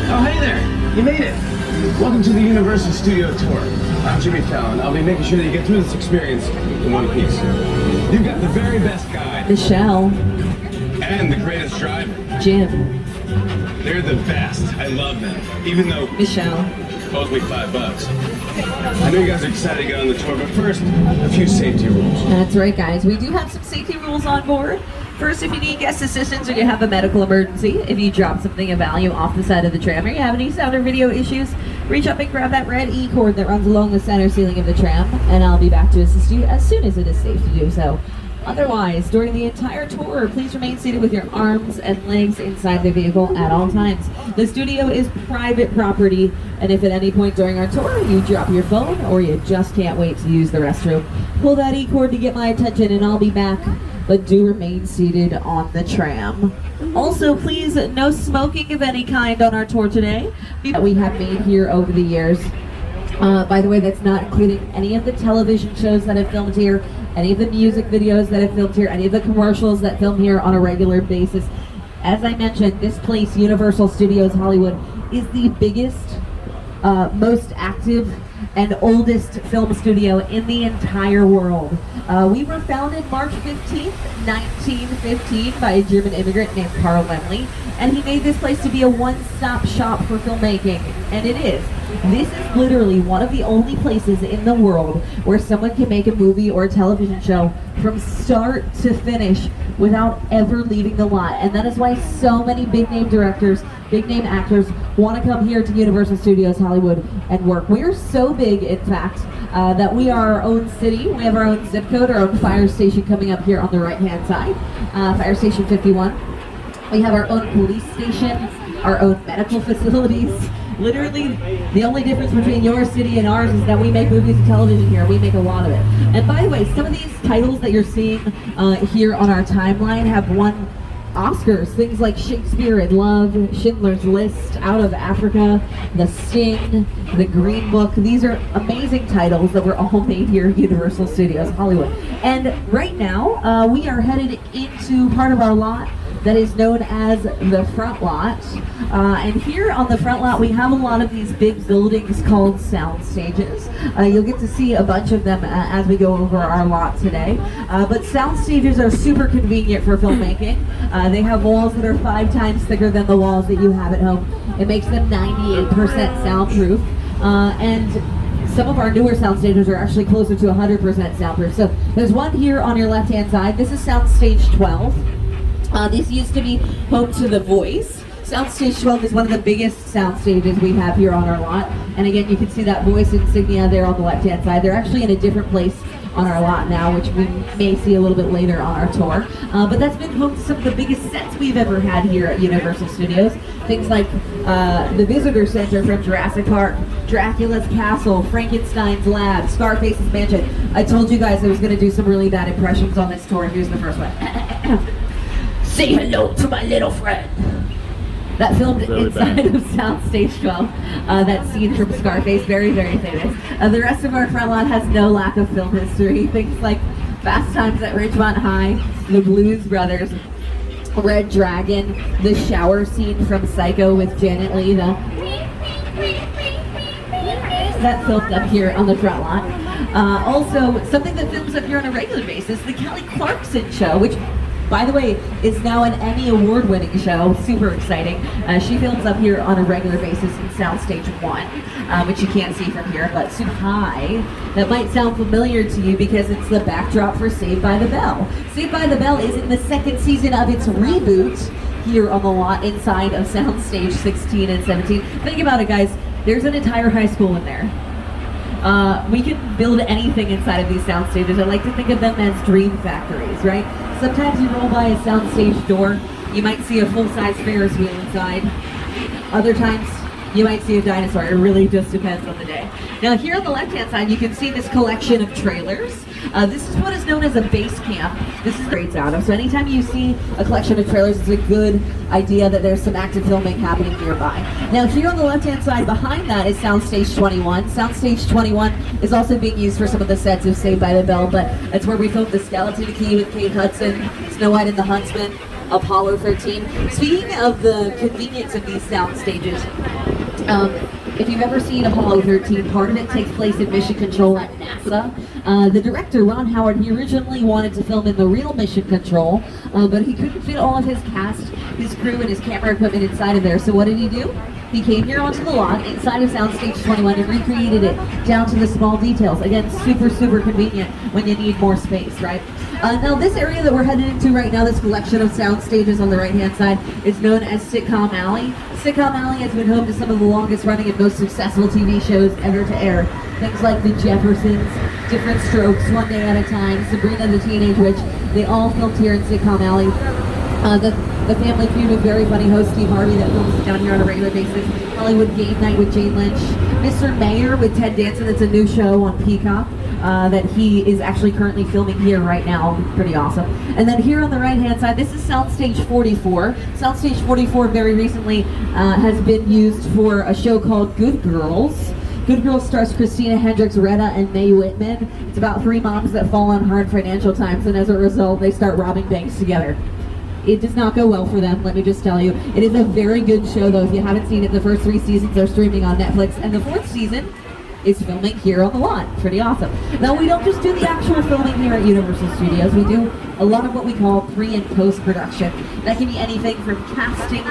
Oh, hey there! You made it! Welcome to the Universal Studio Tour. I'm Jimmy Fallon. I'll be making sure that you get through this experience in one piece. You've got the very best guide. Michelle. And the greatest driver. Jim. They're the best. I love them. Even though... Michelle. Owes me $5. I know you guys are excited to get on the tour, but first, a few safety rules. That's right, guys. We do have some safety rules on board. First, if you need guest assistance or you have a medical emergency, if you drop something of value off the side of the tram or you have any sound or video issues, reach up and grab that red E-cord that runs along the center ceiling of the tram, and I'll be back to assist you as soon as it is safe to do so. Otherwise, during the entire tour, please remain seated with your arms and legs inside the vehicle at all times. The studio is private property, and if at any point during our tour you drop your phone or you just can't wait to use the restroom, pull that E-cord to get my attention and I'll be back, but do remain seated on the tram. Also, please, no smoking of any kind on our tour today that we have made here over the years. By the way, that's not including any of the television shows that have filmed here, any of the music videos that have filmed here, any of the commercials that film here on a regular basis. As I mentioned, this place, Universal Studios Hollywood, is the biggest, most active, and oldest film studio in the entire world. We were founded March 15th, 1915 by a German immigrant named Carl Laemmle, and he made this place to be a one-stop shop for filmmaking, and it is. This is literally one of the only places in the world where someone can make a movie or a television show from start to finish without ever leaving the lot. And that is why so many big name directors, big name actors want to come here to Universal Studios Hollywood and work. We are so big, in fact, that we are our own city. We have our own zip code, our own fire station coming up here on the right-hand side, Fire Station 51. We have our own police station, our own medical facilities. Literally, the only difference between your city and ours is that we make movies and television here. We make a lot of it. And by the way, some of these titles that you're seeing here on our timeline have won Oscars. Things like Shakespeare in Love, Schindler's List, Out of Africa, The Sting, The Green Book. These are amazing titles that were all made here at Universal Studios Hollywood. And right now, we are headed into part of our lot that is known as the front lot. And here on the front lot, we have a lot of these big buildings called sound stages. You'll get to see a bunch of them as we go over our lot today. But sound stages are super convenient for filmmaking. They have walls that are 5 times thicker than the walls that you have at home. It makes them 98% soundproof. And some of our newer sound stages are actually closer to 100% soundproof. So there's one here on your left-hand side. This is sound stage 12. This used to be home to The Voice. Soundstage 12 is one of the biggest sound stages we have here on our lot. And again, you can see that Voice insignia there on the left-hand side. They're actually in a different place on our lot now, which we may see a little bit later on our tour. But that's been home to some of the biggest sets we've ever had here at Universal Studios. Things like the Visitor Center from Jurassic Park, Dracula's Castle, Frankenstein's Lab, Scarface's Mansion. I told you guys I was going to do some really bad impressions on this tour. Here's the first one. Say hello to my little friend. That filmed inside of Soundstage 12. That scene from Scarface, very, very famous. The rest of our front lot has no lack of film history. Things like Fast Times at Ridgemont High, The Blues Brothers, Red Dragon, the shower scene from Psycho with Janet Leigh, that filmed up here on the front lot. Also, something that films up here on a regular basis, the Kelly Clarkson Show, which, by the way, is now an Emmy Award-winning show. Super exciting. She films up here on a regular basis in Soundstage 1, which you can't see from here, but super high. That might sound familiar to you because it's the backdrop for Saved by the Bell. Saved by the Bell is in the 2nd season of its reboot here on the lot inside of Soundstage 16 and 17. Think about it, guys. There's an entire high school in there. We can build anything inside of these sound stages. I like to think of them as dream factories, right? Sometimes you roll by a soundstage door, you might see a full-size Ferris wheel inside. Other times, you might see a dinosaur. It really just depends on the day. Now here on the left-hand side, you can see this collection of trailers. This is what is known as a base camp. This is great out of. So anytime you see a collection of trailers, it's a good idea that there's some active filming happening nearby. Now here on the left-hand side, behind that is Soundstage 21. Soundstage 21 is also being used for some of the sets of Saved by the Bell, but that's where we filmed The Skeleton Key with Kate Hudson, Snow White and the Huntsman, Apollo 13. Speaking of the convenience of these sound stages, if you've ever seen Apollo 13, part of it takes place in Mission Control at NASA. The director, Ron Howard, he originally wanted to film in the real Mission Control, but he couldn't fit all of his cast, his crew, and his camera equipment inside of there. So what did he do? He came here onto the lot inside of Soundstage 21 and recreated it down to the small details. Again, super, super convenient when you need more space, right? Now this area that we're headed into right now, this collection of sound stages on the right-hand side, is known as Sitcom Alley. Sitcom Alley has been home to some of the longest running and most successful TV shows ever to air. Things like The Jeffersons, Different Strokes, One Day at a Time, Sabrina the Teenage Witch, they all filmed here in Sitcom Alley. The Family Feud with very funny host Steve Harvey that films down here on a regular basis. Hollywood Game Night with Jane Lynch. Mr. Mayor with Ted Danson, that's a new show on Peacock that he is actually currently filming here right now. Pretty awesome. And then here on the right hand side, this is Soundstage 44. Soundstage 44 very recently has been used for a show called Good Girls. Good Girls stars Christina Hendricks, Retta, and Mae Whitman. It's about three moms that fall on hard financial times, and as a result, they start robbing banks together. It does not go well for them, let me just tell you. It is a very good show, though. If you haven't seen it, the first 3 seasons are streaming on Netflix, and the 4th season is filming here on the lot. Pretty awesome. Now, we don't just do the actual filming here at Universal Studios. We do a lot of what we call pre- and post-production. That can be anything from casting,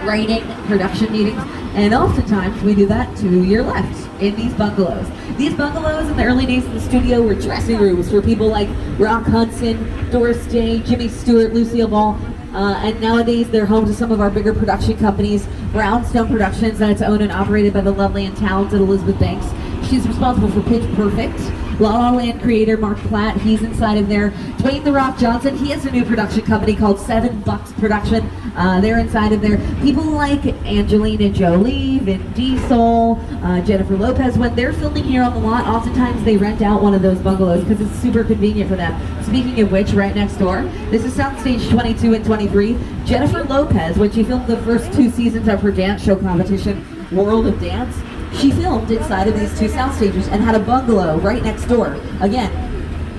writing, production meetings, and oftentimes we do that to your left in these bungalows. These bungalows in the early days of the studio were dressing rooms for people like Rock Hudson, Doris Day, Jimmy Stewart, Lucille Ball, and nowadays they're home to some of our bigger production companies. Brownstone Productions, that's owned and operated by the lovely and talented Elizabeth Banks. She's responsible for Pitch Perfect. La La Land creator Mark Platt, he's inside of there. Dwayne The Rock Johnson, he has a new production company called $7 Production. They're inside of there. People like Angelina Jolie, Vin Diesel, Jennifer Lopez, when they're filming here on the lot, oftentimes they rent out one of those bungalows because it's super convenient for them. Speaking of which, right next door, this is Soundstage 22 and 23. Jennifer Lopez, when she filmed the first 2 seasons of her dance show competition, World of Dance, she filmed inside of these 2 sound stages and had a bungalow right next door. Again,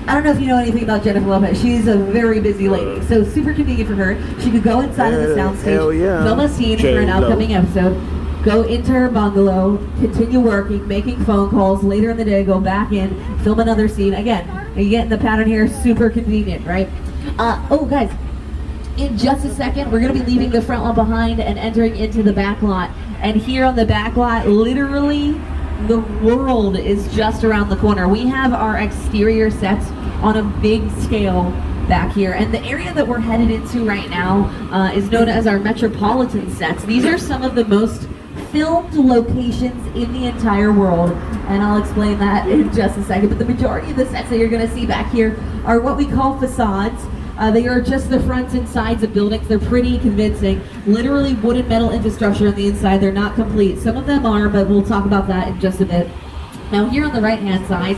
I don't know if you know anything about Jennifer Lopez. She's a very busy lady, so super convenient for her. She could go inside of the soundstage, film a scene for an upcoming episode, go into her bungalow, continue working, making phone calls, later in the day go back in, film another scene. Again, you get in the pattern here, super convenient, right? Oh guys, in just a second, we're going to be leaving the front lot behind and entering into the back lot. And here on the back lot, literally, the world is just around the corner. We have our exterior sets on a big scale back here. And the area that we're headed into right now is known as our Metropolitan sets. These are some of the most filmed locations in the entire world. And I'll explain that in just a second. But the majority of the sets that you're going to see back here are what we call facades. They are just the fronts and sides of buildings. They're pretty convincing. Literally wood and metal infrastructure on the inside. They're not complete. Some of them are, but we'll talk about that in just a bit. Now here on the right-hand side,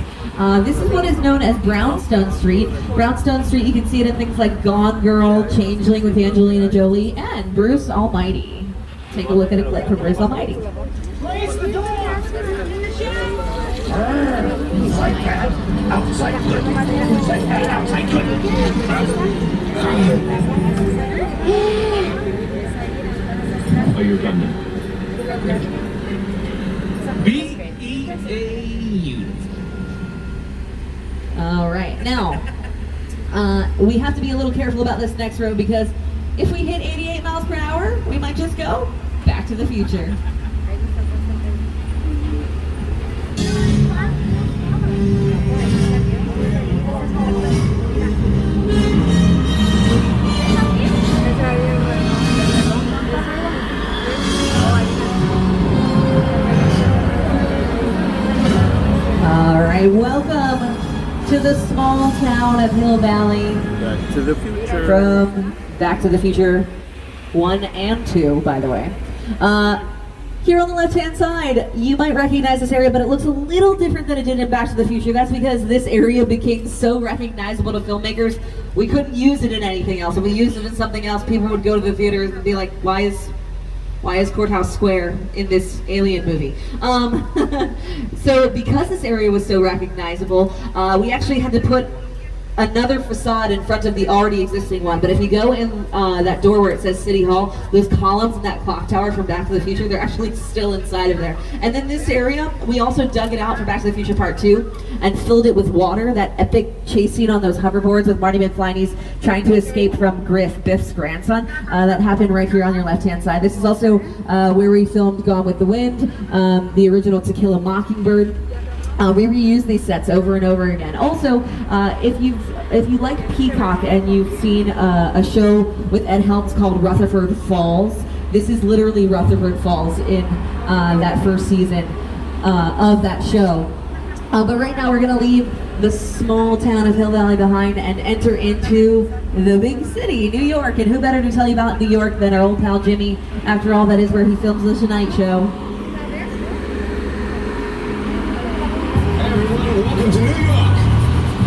this is what is known as Brownstone Street. Brownstone Street, you can see it in things like Gone Girl, Changeling with Angelina Jolie, and Bruce Almighty. Take a look at a clip from Bruce Almighty. Close the door! Inside cat, outside good. Inside cat, outside good. Oh, you're done now. B-E-A-U. All right, now, we have to be a little careful about this next row because if we hit 88 miles per hour, we might just go Back to the Future. All right, welcome to the small town of Hill Valley. Back to the Future. From Back to the Future 1 and 2, by the way. Here on the left-hand side, you might recognize this area, but it looks a little different than it did in Back to the Future. That's because this area became so recognizable to filmmakers, we couldn't use it in anything else. If we used it in something else, people would go to the theaters and be like, why is Courthouse Square in this Alien movie? So because this area was so recognizable, we actually had to put another facade in front of the already existing one. But if you go in that door where it says City Hall, those columns in that clock tower from Back to the Future, they're actually still inside of there. And then this area, we also dug it out for Back to the Future Part 2 and filled it with water. That epic chase scene on those hoverboards with Marty McFly's trying to escape from Griff, Biff's grandson, that happened right here on your left-hand side. This is also where we filmed Gone with the Wind, the original To Kill a Mockingbird. We reuse these sets over and over again. Also, if you like Peacock and you've seen a show with Ed Helms called Rutherford Falls, this is literally Rutherford Falls in that first season of that show. But right now we're going to leave the small town of Hill Valley behind and enter into the big city, New York. And who better to tell you about New York than our old pal Jimmy? After all, that is where he films The Tonight Show. Welcome to New York.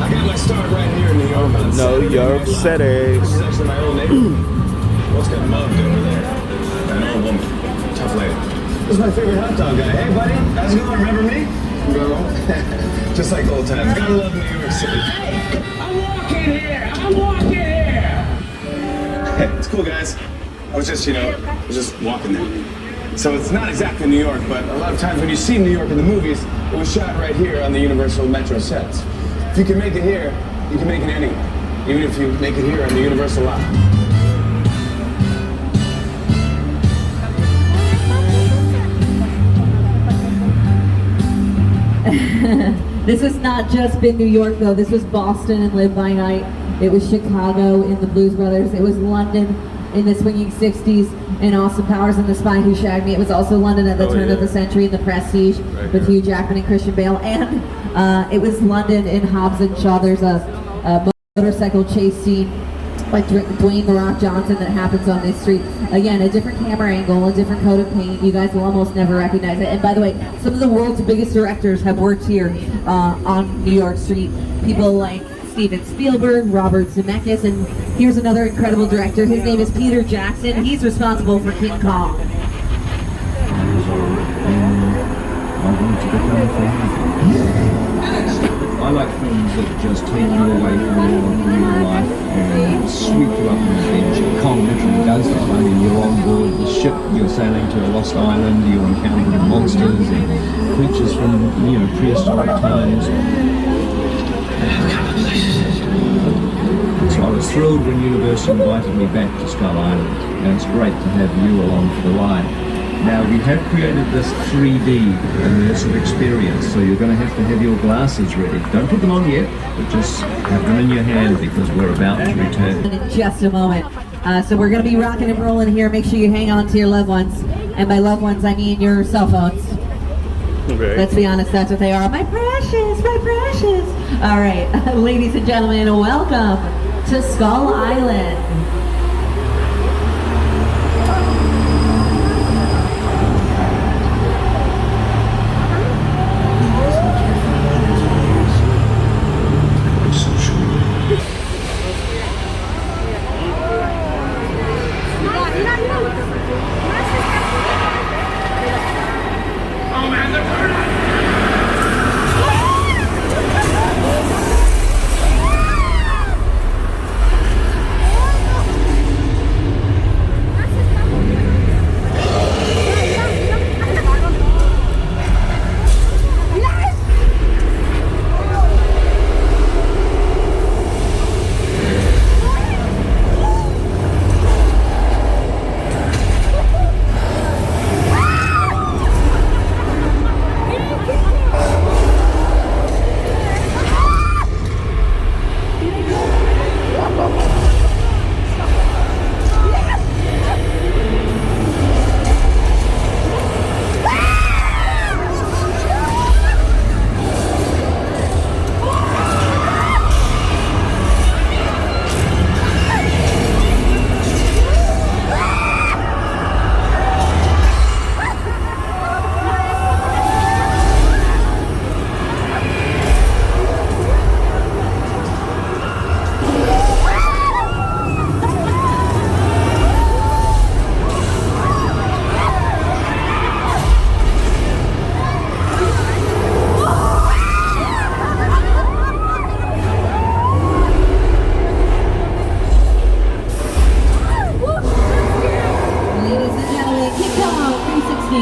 I got my start right here in New York. New York City. This is actually my old neighborhood. What's got mugged over there? An old woman. Tough lady. This is my favorite hot dog guy. Hey, buddy. How's it going? Remember me? Just like old times. Gotta love New York City. Hey, I'm walking here. Hey, it's cool, guys. I was just walking there. So it's not exactly New York, but a lot of times when you see New York in the movies, it was shot right here on the Universal Metro sets. If you can make it here, you can make it anywhere. Even if you make it here on the Universal lot. This has not just been New York though. This was Boston and Live by Night. It was Chicago in the Blues Brothers. It was London in the Swinging 60s in Austin Powers and the Spy Who Shagged Me. It was also London at the turn of the century in The Prestige with Hugh Jackman and Christian Bale. And it was London in Hobbs and Shaw. There's a motorcycle chase scene like Dwayne The Rock Johnson that happens on this street. Again, a different camera angle, a different coat of paint. You guys will almost never recognize it. And by the way, some of the world's biggest directors have worked here on New York Street. People like Steven Spielberg, Robert Zemeckis, and here's another incredible director. His name is Peter Jackson. He's responsible for King Kong. I like films that just take you away from real life and sweep you up an adventure. Kong literally does that. I mean, you're on board the ship, you're sailing to a lost island, you're encountering monsters and creatures from, prehistoric times. So I was thrilled when Universal invited me back to Skull Island, and it's great to have you along for the ride. Now, we have created this 3D immersive experience, so you're going to have your glasses ready. Don't put them on yet, but just have them in your hand because we're about to return. In just a moment. So we're going to be rocking and rolling here. Make sure you hang on to your loved ones. And by loved ones, I mean your cell phones. Okay. Let's be honest, that's what they are. My precious, my precious. All right, ladies and gentlemen, welcome to Skull Island.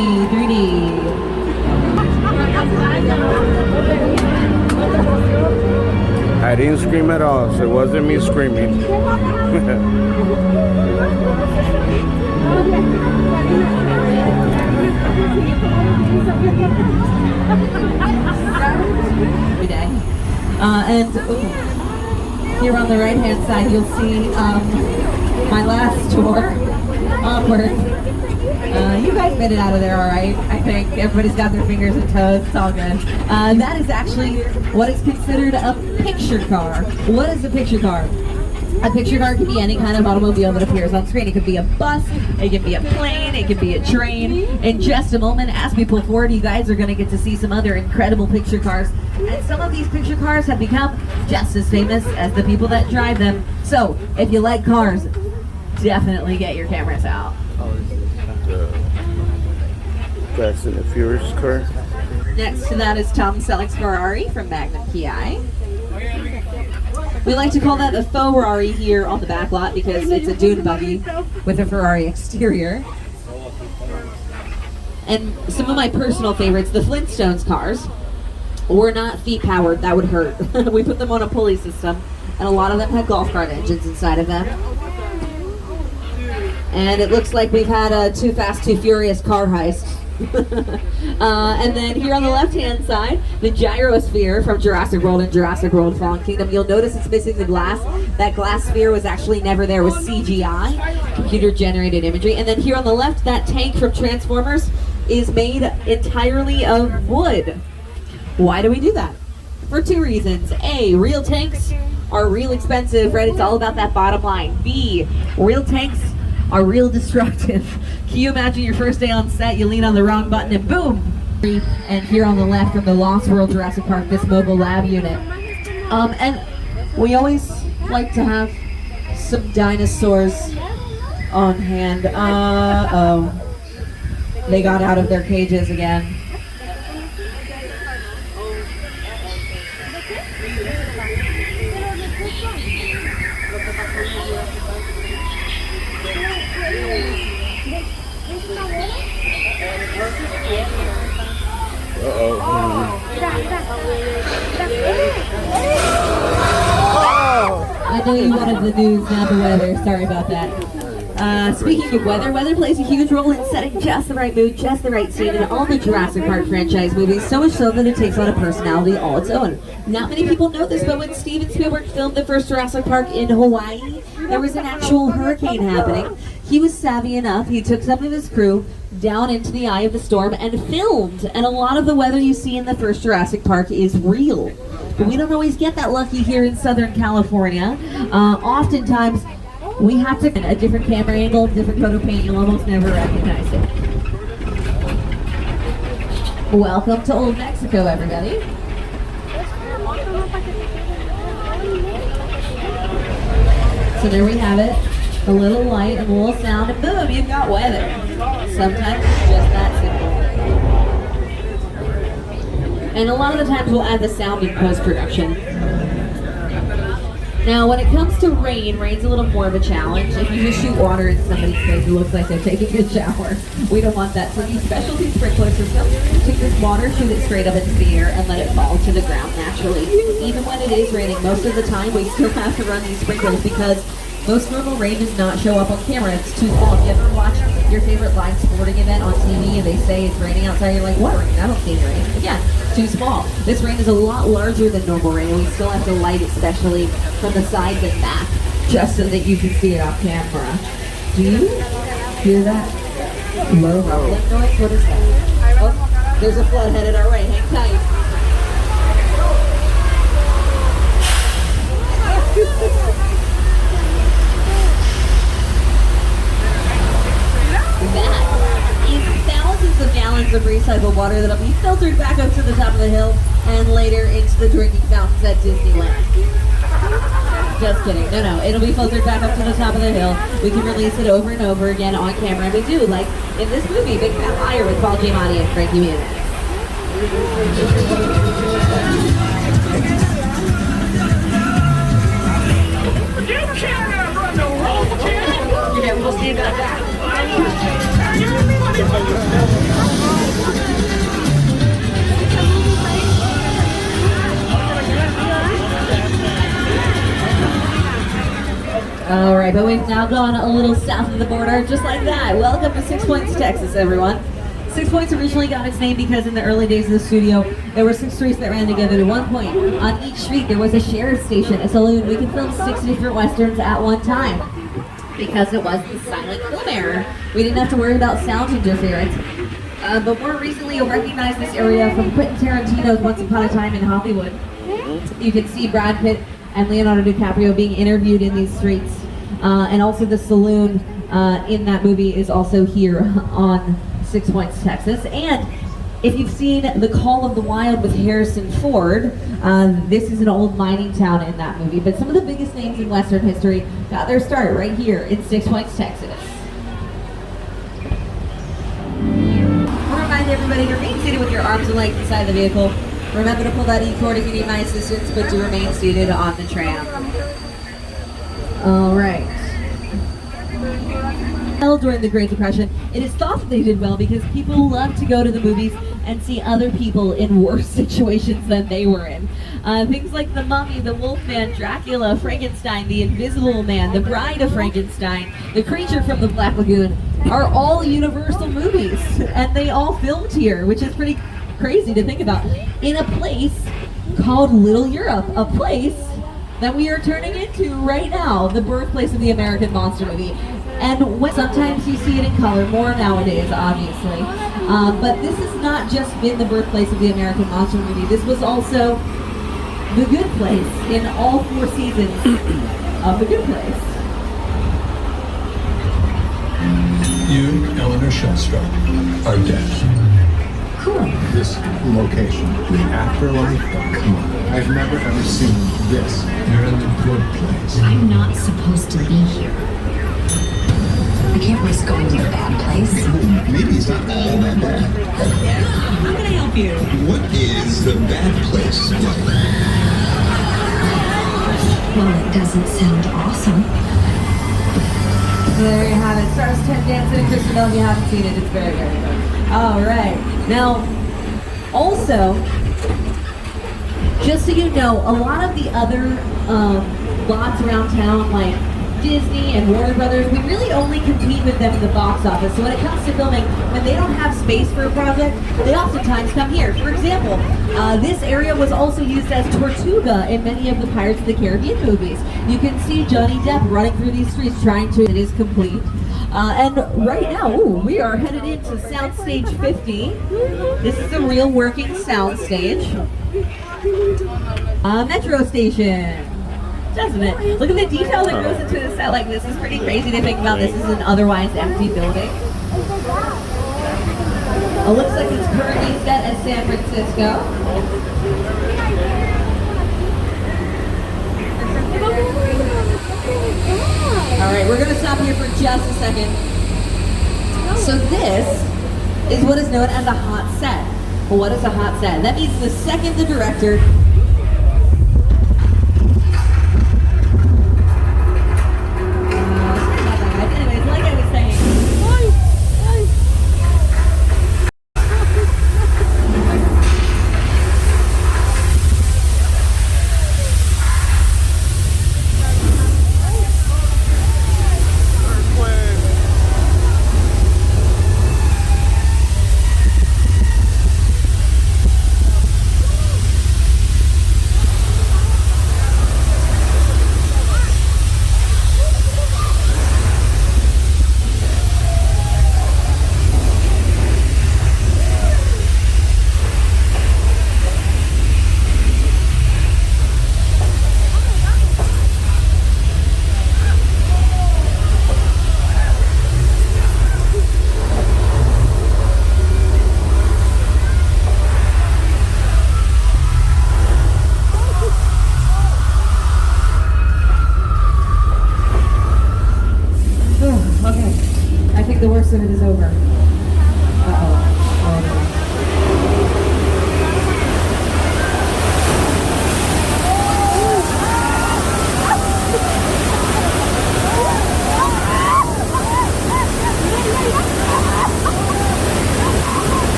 3D. I didn't scream at all, so it wasn't me screaming. Every day. And here on the right hand side, you'll see my last tour. Awkward. You guys made it out of there all right, I think. Everybody's got their fingers and toes. It's all good. That is actually what is considered a picture car. What is a picture car? A picture car can be any kind of automobile that appears on screen. It could be a bus, it could be a plane, it could be a train. In just a moment, as we pull forward, you guys are going to get to see some other incredible picture cars. And some of these picture cars have become just as famous as the people that drive them. So, if you like cars, definitely get your cameras out. Fast and the Furious car. Next to that is Tom Selleck's Ferrari from Magnum PI. We like to call that a faux Ferrari here on the back lot because it's a dune buggy with a Ferrari exterior. And some of my personal favorites, the Flintstones cars, were not feet powered. That would hurt. We put them on a pulley system, and a lot of them had golf cart engines inside of them. And it looks like we've had a Too Fast, Too Furious car heist. And then here on the left-hand side, the gyrosphere from Jurassic World and Jurassic World Fallen Kingdom. You'll notice it's missing the glass. That glass sphere was actually never there. It was CGI, computer-generated imagery. And then here on the left, that tank from Transformers is made entirely of wood. Why do we do that? For two reasons. A, real tanks are real expensive, right? It's all about that bottom line. B, real tanks are real destructive. Can you imagine your first day on set, you lean on the wrong button and boom! And here on the left from the Lost World Jurassic Park, this mobile lab unit. And we always like to have some dinosaurs on hand. Uh-oh. They got out of their cages again. I know you wanted the news, not the weather. Sorry about that. Speaking of weather, weather plays a huge role in setting just the right mood, just the right scene in all the Jurassic Park franchise movies, so much so that it takes on a personality all its own. Not many people know this, but when Steven Spielberg filmed the first Jurassic Park in Hawaii, there was an actual hurricane happening. He was savvy enough, he took some of his crew down into the eye of the storm and filmed. And a lot of the weather you see in the first Jurassic Park is real. But we don't always get that lucky here in Southern California. Oftentimes, we have to a different camera angle, different coat of paint, you'll almost never recognize it. Welcome to Old Mexico, everybody. So there we have it. A little light, a little sound, and boom, you've got weather. Sometimes it's just that simple. And a lot of the times we'll add the sound in post-production. Now, when it comes to rain, rain's a little more of a challenge. If you just shoot water in somebody's face, it looks like they're taking a shower. We don't want that. So these specialty sprinkler systems take this water, shoot it straight up into the air, and let it fall to the ground naturally. Even when it is raining, most of the time we still have to run these sprinklers because most normal rain does not show up on camera. It's too small. If you ever watch your favorite live sporting event on TV and they say it's raining outside, you're like, what rain? I don't see any rain. Again, too small. This rain is a lot larger than normal rain, and we still have to light it, especially from the sides and back, just so that you can see it off camera. Do you hear that low rumbling noise? What is that? Oh, there's a flood headed our way. Hang tight. That is thousands of gallons of recycled water that'll be filtered back up to the top of the hill and later into the drinking fountains at Disneyland. Just kidding. No, it'll be filtered back up to the top of the hill. We can release it over and over again on camera, and we do, like in this movie, Big Fat Liar with Paul Giamatti and Frankie Muniz. Yeah, we'll stand like that. All right, but we've now gone a little south of the border, just like that. Welcome to 6 Points, Texas, everyone. 6 Points originally got its name because in the early days of the studio, there were 6 streets that ran together. At one point, on each street, there was a sheriff's station, a saloon. We could film 6 different westerns at one time because it was the silent film era. We didn't have to worry about sound interference. But more recently, you'll recognize this area from Quentin Tarantino's Once Upon a Time in Hollywood. You can see Brad Pitt and Leonardo DiCaprio being interviewed in these streets. And also the saloon in that movie is also here on 6 Points, Texas. And if you've seen The Call of the Wild with Harrison Ford, this is an old mining town in that movie. But some of the biggest names in Western history got their start right here in 6 Points, Texas. We'll remind everybody to remain seated with your arms and legs inside the vehicle. Remember to pull that E-cord if you need my assistance, but to remain seated on the tram. All right. During the Great Depression, it is thought that they did well because people love to go to the movies and see other people in worse situations than they were in. Things like The Mummy, The Wolfman, Dracula, Frankenstein, The Invisible Man, The Bride of Frankenstein, The Creature from the Black Lagoon are all Universal movies, and they all filmed here, which is pretty crazy to think about, in a place called Little Europe, a place that we are turning into right now, the birthplace of the American monster movie. And sometimes you see it in color, more nowadays, obviously. But this has not just been the birthplace of the American monster movie. This was also The Good Place in all 4 seasons of The Good Place. You, Eleanor Shellstrop, are dead. This location, the afterlife, come on. I've never ever seen this. You're in the good place. I'm not supposed to be here. I can't risk going to the bad place. Maybe it's not all that bad. How can I help you? What is the bad place like? Well, it doesn't sound awesome. So there you have it. Stars 10 Dancing and Christabel. If you haven't seen it, it's very, very good. All right. Now, also, just so you know, a lot of the other lots around town, like Disney and Warner Brothers, we really only compete with them in the box office. So when it comes to filming, when they don't have space for a project, they oftentimes come here. For example, this area was also used as Tortuga in many of the Pirates of the Caribbean movies. You can see Johnny Depp running through these streets trying to, it is complete. And right now, we are headed into Soundstage 50. This is a real working soundstage. Metro station. Doesn't it? Look at the detail that goes into a set like this. It's pretty crazy to think about. This is an otherwise empty building. It looks like it's currently set at San Francisco. All right, we're going to stop here for just a second. So this is what is known as a hot set. Well, what is a hot set? That means the second the director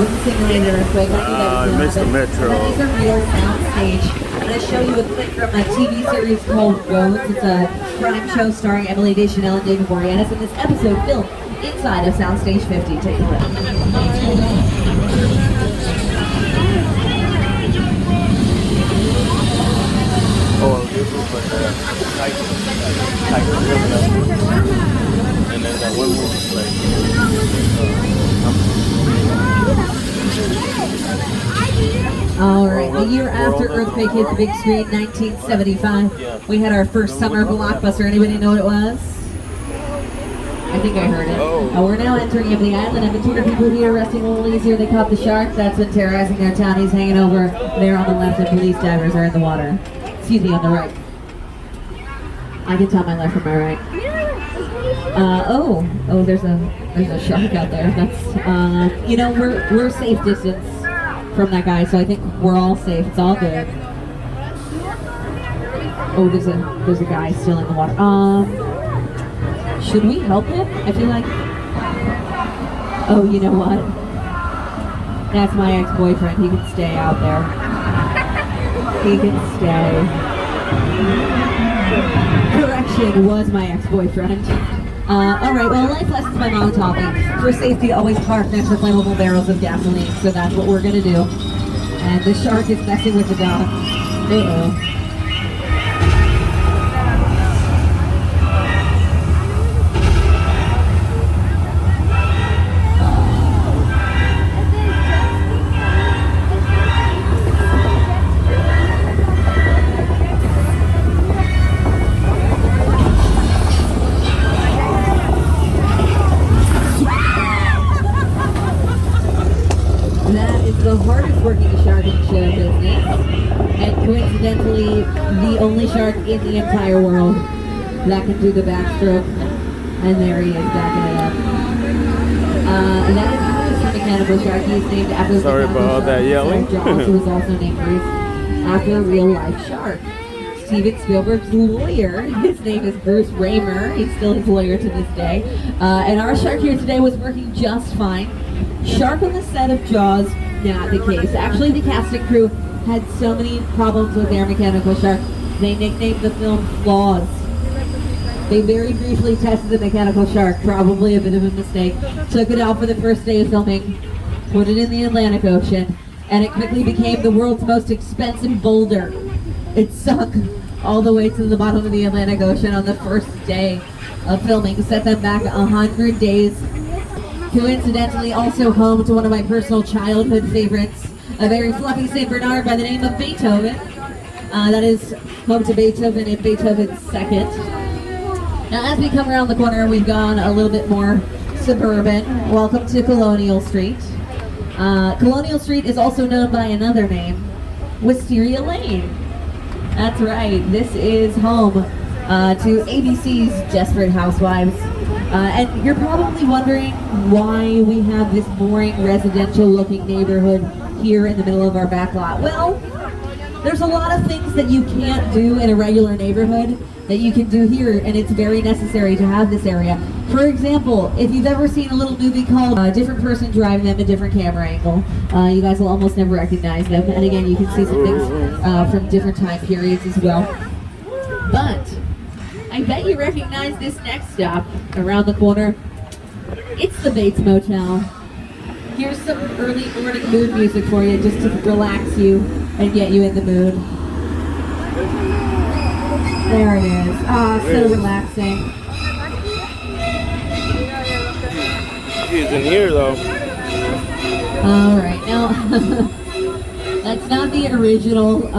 was a simulated earthquake. I knew that was I missed the gonna happen. Metro. And then these are real sound stage. I'm going to show you a clip from a TV series called Ghosts. It's a crime show starring Emily Deschanel and David Boreanaz. And this episode filmed inside of Soundstage 50. Take a look. Oh, this is like a type of building. And then that one movie All right, the year after earthquake hit the big screen, 1975, we had our first summer blockbuster. Anybody know what it was? I think I heard it. We're now entering the island of the 200 people here resting a little easier. They caught the shark. That's been terrorizing their town. He's hanging over there on the left, and police divers are in the water. Excuse me, on the right. I can tell my left from my right. There's a shark out there. That's you know, we're safe distance from that guy, so I think we're all safe. It's all good. Oh, there's a guy still in the water. Should we help him? I feel like. Oh, you know what? That's my ex-boyfriend. He can stay out there. He can stay. Correction, was my ex-boyfriend. Alright, well, life lessons my mom taught me. For safety, always park next to flammable barrels of gasoline. So that's what we're gonna do. And the shark is messing with the dog. Uh-oh. The hardest working shark in show business, and coincidentally the only shark in the entire world that can do the backstroke. And there he is, backing it up. And that is Bruce, the mechanical shark. He is named after the Sorry mechanical about shark that yelling. Jaws, who was also named Bruce after a real life shark. Steven Spielberg's lawyer, his name is Bruce Raymer. He's still his lawyer to this day. And our shark here today was working just fine. Shark on the set of Jaws, not the case. Actually, the casting crew had so many problems with their mechanical shark, they nicknamed the film Flaws. They very briefly tested the mechanical shark, probably a bit of a mistake, took it out for the first day of filming, put it in the Atlantic Ocean, and it quickly became the world's most expensive boulder. It sunk all the way to the bottom of the Atlantic Ocean on the first day of filming, set them back 100 days. Coincidentally, also home to one of my personal childhood favorites, a very fluffy St. Bernard by the name of Beethoven. That is home to Beethoven and Beethoven's second. Now, as we come around the corner, we've gone a little bit more suburban. Welcome to Colonial Street. Colonial Street is also known by another name, Wisteria Lane. That's right, this is home to ABC's Desperate Housewives. And you're probably wondering why we have this boring residential looking neighborhood here in the middle of our back lot. Well, there's a lot of things that you can't do in a regular neighborhood that you can do here, and it's very necessary to have this area. For example, if you've ever seen a little movie called A Different Person Driving Them, a Different Camera Angle, you guys will almost never recognize them. And again, you can see some things from different time periods as well. But I bet you recognize this next stop around the corner. It's the Bates Motel. Here's some early morning mood music for you, just to relax you and get you in the mood. There it is. So relaxing. He's in here though. All right, now that's not the original.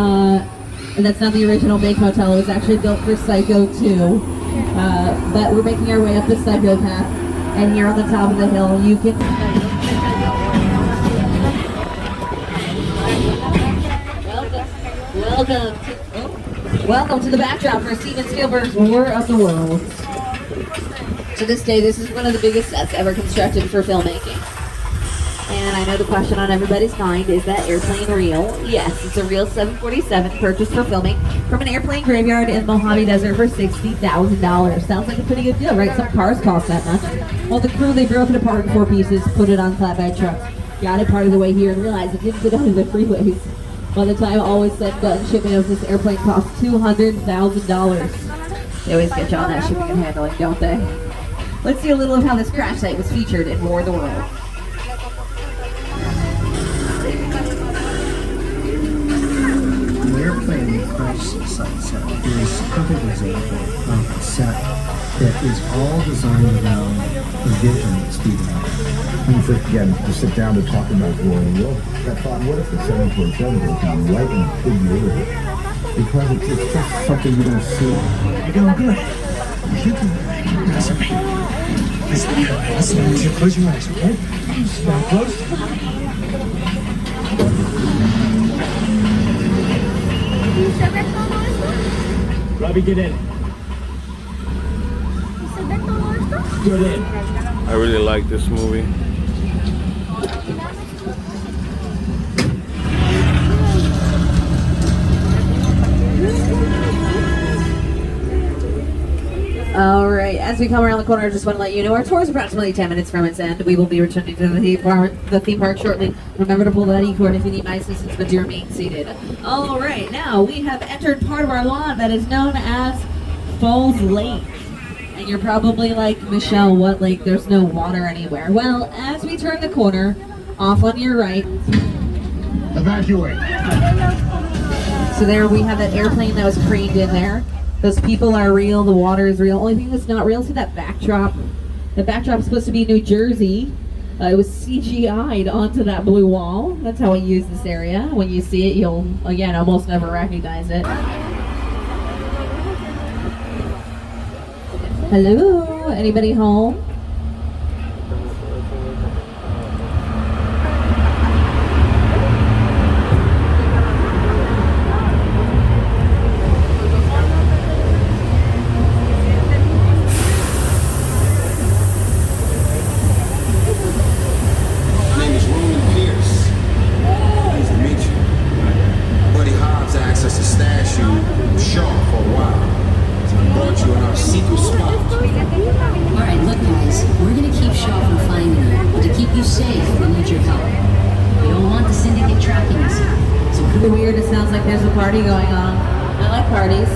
That's not the original Bates Motel. It was actually built for Psycho 2. But we're making our way up the Psychopath, and here on the top of the hill, you can. Welcome to the backdrop for Steven Spielberg's War of the Worlds. To this day, this is one of the biggest sets ever constructed for filmmaking. And I know the question on everybody's mind, is that airplane real? Yes, it's a real 747 purchased for filming from an airplane graveyard in the Mojave Desert for $60,000. Sounds like a pretty good deal, right? Some cars cost that much. Well, the crew, they broke it apart in 4 pieces, put it on flatbed trucks, got it part of the way here and realized it didn't fit onto the freeways. By the time all was said and done, shipping of this airplane cost $200,000. They always get you on that shipping and handling, don't they? Let's see a little of how this crash site was featured in War of the Worlds. The airplane crash site set is a perfect example of a set that is all designed around the vision that Stephen had. When you first began to sit down to talk about War of the Worlds, I thought, what if the 747 goes down right in the middle of it? Because it's just something you don't see. You're doing good. That's okay. Listen, close your eyes, okay? Stand close. Robbie, get in. Get in. I really like this movie. All right, as we come around the corner, I just want to let you know our tour is approximately 10 minutes from its end. We will be returning to the theme park shortly. Remember to pull that E-cord if you need my assistance, but you're being seated. All right, now we have entered part of our lawn that is known as Falls Lake. And you're probably like, Michelle, what lake? There's no water anywhere. Well, as we turn the corner, off on your right. Evacuate. So there we have that airplane that was craned in there. Those people are real, the water is real. Only thing that's not real, see that backdrop? The backdrop's supposed to be New Jersey. It was CGI'd onto that blue wall. That's how we use this area. When you see it, you'll, again, almost never recognize it. Hello? Anybody home? Weird, it sounds like there's a party going on. I like parties.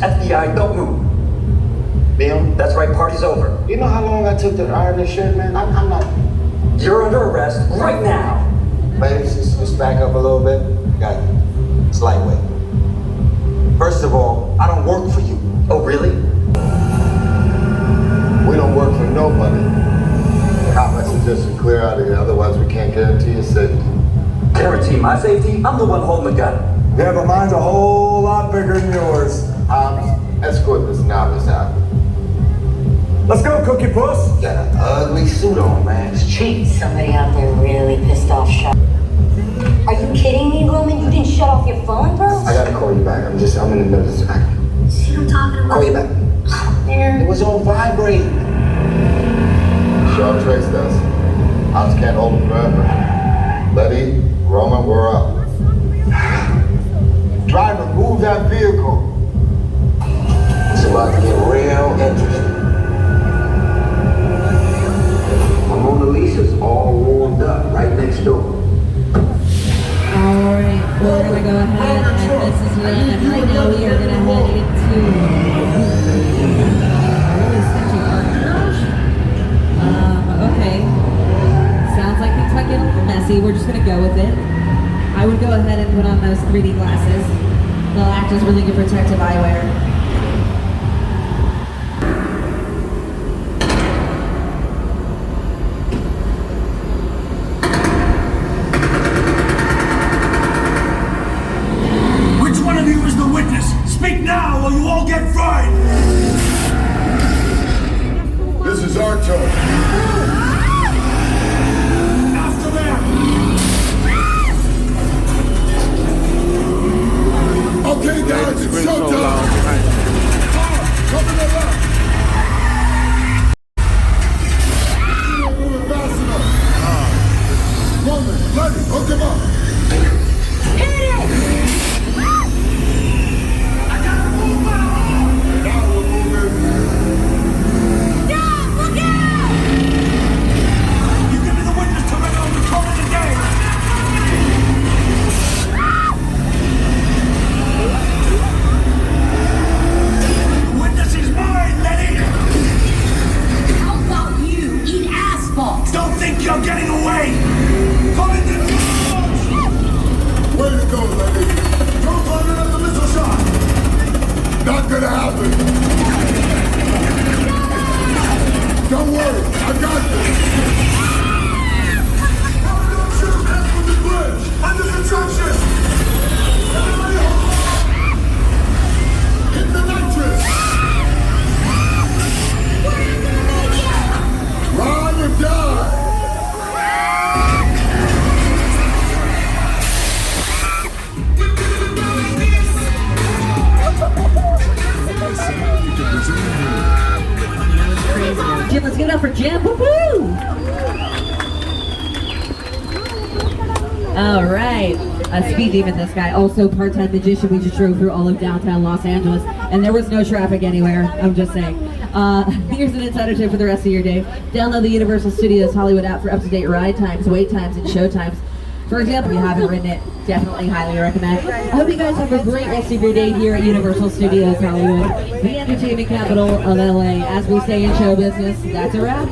FBI, don't move. Neil, that's right, party's over. You know how long I took to iron this shirt, man? I'm not... You're under arrest right now. Ladies, just back up a little bit. Got it. It's lightweight. First of all, I don't work for you. Oh, really? We don't work for nobody. I suggest you clear out of here, otherwise we can't guarantee your safety. Guarantee my safety? I'm the one holding the gun. Yeah, but mine's a whole lot bigger than yours. Escort this novice out. Let's go, Cookie Puss. Got an ugly suit on, man. It's cheap. Somebody out there really pissed off shot. Are you kidding me, Roman? You didn't shut off your phone, bro? I gotta call you back. I'm in the middle of this. See what I'm talking about? Call you back. It was on vibrate. Sharp traced us. House can't hold him forever. Letty, Roman, we're up. Driver, move that vehicle. It's about to get real interesting. Mona Lisa's all warmed up right next door. Alright, we're gonna go ahead and this is when right now we are gonna head into really sketchy parking garage. Okay. Sounds like things might get a little messy. We're just gonna go with it. I would go ahead and put on those 3D glasses. They'll act as really good protective eyewear. or you all get fried! This is our turn. After them! Okay, guys, it's showtime. Cover the left. Moving fast enough. Roman, Lenny, hook him up. Hit it! I gotta move out! Now we're moving. Yeah, look out! You give me the witness to Red on the cover today! The witness is mine, Lenny! How about you eat asphalt? Don't think you're getting away! Come in the charge! Way to go, Lenny. Don't run another missile shot! Not gonna happen. Don't worry, I got this. Don't shoot head from the bridge! Under construction! Everybody hold on! Hit the nitrous. We're not gonna make it! Ride or die. Jim, let's give it up for Jim. Woo-hoo! All right. A speed demon, this guy. Also part-time magician. We just drove through all of downtown Los Angeles, and there was no traffic anywhere. I'm just saying. Here's an insider tip for the rest of your day. Download the Universal Studios Hollywood app for up-to-date ride times, wait times, and show times. For example, if you haven't ridden it, definitely highly recommend. I hope you guys have a great rest of your day here at Universal Studios Hollywood, the entertainment capital of LA. As we say in show business, that's a wrap.